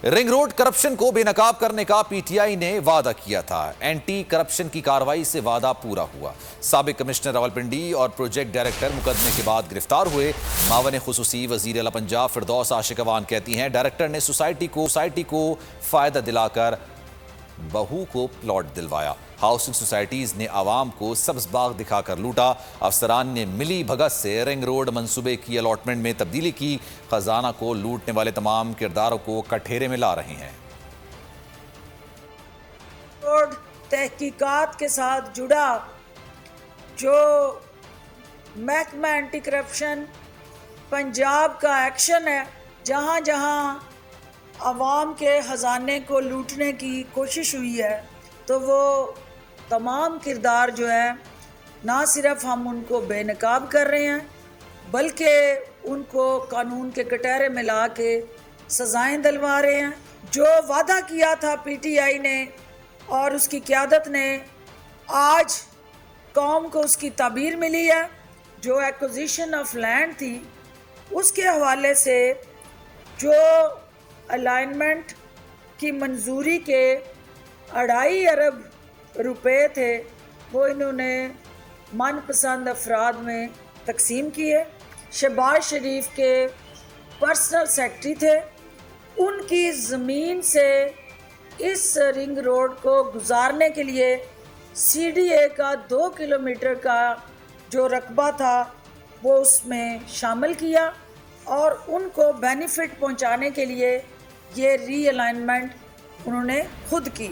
Ring road corruption को बेनकाब करने का पीटीआई ने वादा किया था। एंटी करप्शन की कार्रवाई से वादा पूरा हुआ। साबिक कमिश्नर रावलपिंडी और प्रोजेक्ट डायरेक्टर मुकदमे के बाद गिरफ्तार हुए। मावन खुसूसी वजीर आला पंजाब फिरदौस आशिक अवान कहती हैं, डायरेक्टर ने सोसाइटी को फायदा दिलाकर बहू को प्लॉट दिलवाया। हाउसिंग सोसाइटीज ने आवाम को सब्ज बाग दिखाकर लूटा। अफसरान ने मिली भगत से रिंग रोड मंसूबे की अलॉटमेंट में तब्दीली की। खजाना को लूटने वाले तमाम किरदारों को कठेरे में ला रहे हैं। रोड तहकीकात के साथ जुड़ा जो महकमा एंटी करप्शन पंजाब का एक्शन है, जहां जहां आवाम के ख़जाने को लूटने की कोशिश हुई है, तो वो तमाम किरदार जो है ना सिर्फ हम उनको बेनकाब कर रहे हैं, बल्कि उनको कानून के कटहरे में ला के सज़ाएँ दिलवा रहे हैं। जो वादा किया था पीटीआई ने और उसकी क़यादत ने, आज कौम को उसकी ताबीर मिली है। जो एक्विजिशन ऑफ लैंड थी, उसके हवाले से जो अलाइनमेंट की मंजूरी के 2.5 अरब रुपए थे, वो इन्होंने मनपसंद अफराद में तकसीम किए। शहबाज शरीफ के पर्सनल सेक्रेटरी थे, उनकी ज़मीन से इस रिंग रोड को गुजारने के लिए सीडीए का 2 किलोमीटर का जो रकबा था वो उसमें शामिल किया और उनको बेनिफिट पहुंचाने के लिए ये रीअलाइनमेंट उन्होंने खुद की।